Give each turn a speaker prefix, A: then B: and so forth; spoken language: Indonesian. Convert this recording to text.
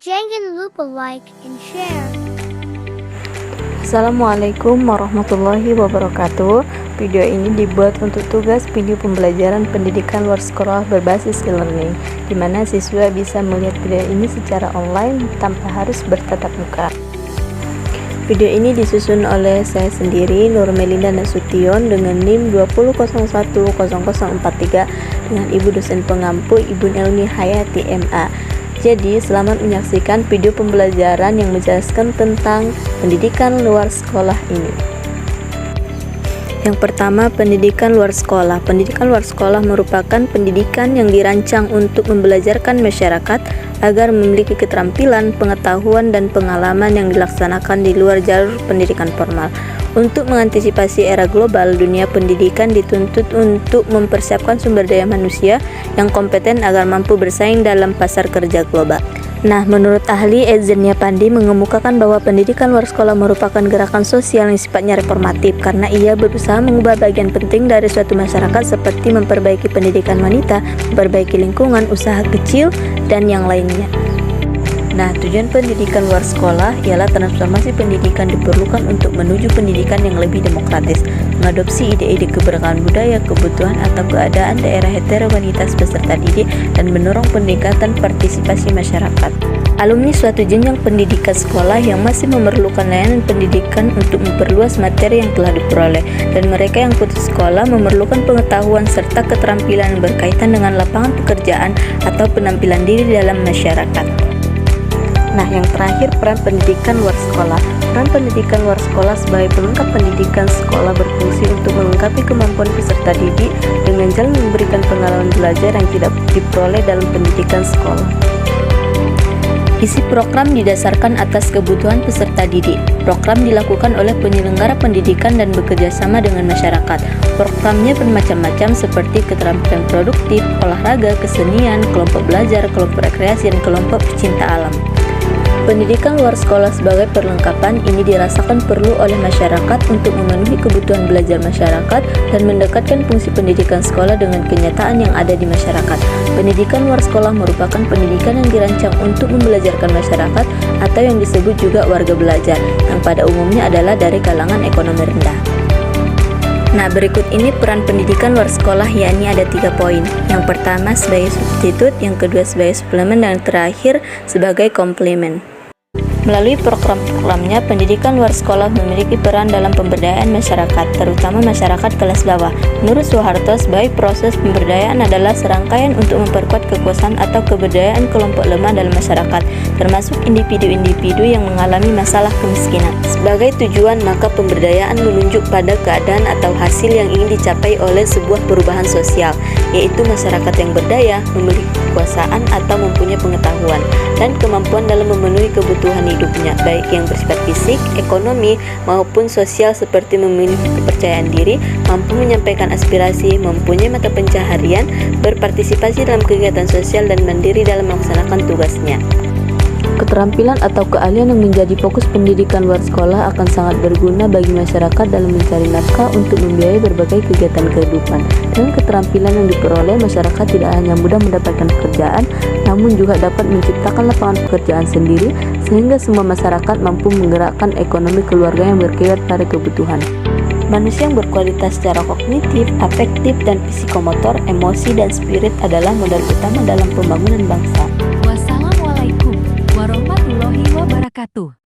A: Jangan lupa like and share.
B: Assalamualaikum warahmatullahi wabarakatuh. Video ini dibuat untuk tugas video pembelajaran pendidikan luar sekolah berbasis e-learning, di mana siswa bisa melihat video ini secara online tanpa harus bertatap muka. Video ini disusun oleh saya sendiri, Nur Melinda Nasution, dengan NIM 20010043 dengan Ibu dosen pengampu Ibu Elmi Hayati MA. Jadi, selamat menyaksikan video pembelajaran yang menjelaskan tentang pendidikan luar sekolah ini. Yang pertama, pendidikan luar sekolah. Pendidikan luar sekolah merupakan pendidikan yang dirancang untuk membelajarkan masyarakat agar memiliki keterampilan, pengetahuan, dan pengalaman yang dilaksanakan di luar jalur pendidikan formal. Untuk mengantisipasi era global, dunia pendidikan dituntut untuk mempersiapkan sumber daya manusia yang kompeten agar mampu bersaing dalam pasar kerja global. Nah, menurut ahli Ezenia Pandi mengemukakan bahwa pendidikan luar sekolah merupakan gerakan sosial yang sifatnya reformatif karena ia berusaha mengubah bagian penting dari suatu masyarakat seperti memperbaiki pendidikan wanita, memperbaiki lingkungan, usaha kecil, dan yang lainnya. Nah, tujuan pendidikan luar sekolah ialah transformasi pendidikan diperlukan untuk menuju pendidikan yang lebih demokratis, mengadopsi ide-ide keberagaman budaya, kebutuhan atau keadaan daerah heterogenitas peserta didik, dan mendorong peningkatan partisipasi masyarakat. Alumni suatu jenjang pendidikan sekolah yang masih memerlukan layanan pendidikan untuk memperluas materi yang telah diperoleh, dan mereka yang putus sekolah memerlukan pengetahuan serta keterampilan yang berkaitan dengan lapangan pekerjaan atau penampilan diri dalam masyarakat. Nah, yang terakhir, peran pendidikan luar sekolah. Peran pendidikan luar sekolah sebagai pelengkap pendidikan sekolah berfungsi untuk melengkapi kemampuan peserta didik dengan jalan memberikan pengalaman belajar yang tidak diperoleh dalam pendidikan sekolah. Isi program didasarkan atas kebutuhan peserta didik. Program dilakukan oleh penyelenggara pendidikan dan bekerja sama dengan masyarakat. Programnya bermacam-macam seperti keterampilan produktif, olahraga, kesenian, kelompok belajar, kelompok rekreasi, dan kelompok pecinta alam. Pendidikan luar sekolah sebagai perlengkapan ini dirasakan perlu oleh masyarakat untuk memenuhi kebutuhan belajar masyarakat dan mendekatkan fungsi pendidikan sekolah dengan kenyataan yang ada di masyarakat. Pendidikan luar sekolah merupakan pendidikan yang dirancang untuk membelajarkan masyarakat atau yang disebut juga warga belajar, yang pada umumnya adalah dari kalangan ekonomi rendah. Nah, berikut ini peran pendidikan luar sekolah, yakni ada 3 poin. Yang pertama sebagai substitut, yang kedua sebagai suplemen, dan terakhir sebagai komplement. Melalui program-programnya, pendidikan luar sekolah memiliki peran dalam pemberdayaan masyarakat, terutama masyarakat kelas bawah. Menurut Soeharto, sebagai proses pemberdayaan adalah serangkaian untuk memperkuat kekuasaan atau keberdayaan kelompok lemah dalam masyarakat, termasuk individu-individu yang mengalami masalah kemiskinan. Sebagai tujuan, maka pemberdayaan menunjuk pada keadaan atau hasil yang ingin dicapai oleh sebuah perubahan sosial, yaitu masyarakat yang berdaya, memiliki kekuasaan atau mempunyai pengetahuan dan kemampuan dalam memenuhi kebutuhan hidupnya, baik yang bersifat fisik, ekonomi, maupun sosial seperti memiliki kepercayaan diri, mampu menyampaikan aspirasi, mempunyai mata pencaharian, berpartisipasi dalam kegiatan sosial, dan mandiri dalam melaksanakan tugasnya. Keterampilan atau keahlian yang menjadi fokus pendidikan luar sekolah akan sangat berguna bagi masyarakat dalam mencari nafkah untuk membiayai berbagai kegiatan kehidupan. Dengan keterampilan yang diperoleh, masyarakat tidak hanya mudah mendapatkan pekerjaan, namun juga dapat menciptakan lapangan pekerjaan sendiri, sehingga semua masyarakat mampu menggerakkan ekonomi keluarga yang berkiblat pada kebutuhan. Manusia yang berkualitas secara kognitif, afektif, dan psikomotor, emosi, dan spirit adalah modal utama dalam pembangunan bangsa.
C: Wassalamualaikum warahmatullahi wabarakatuh.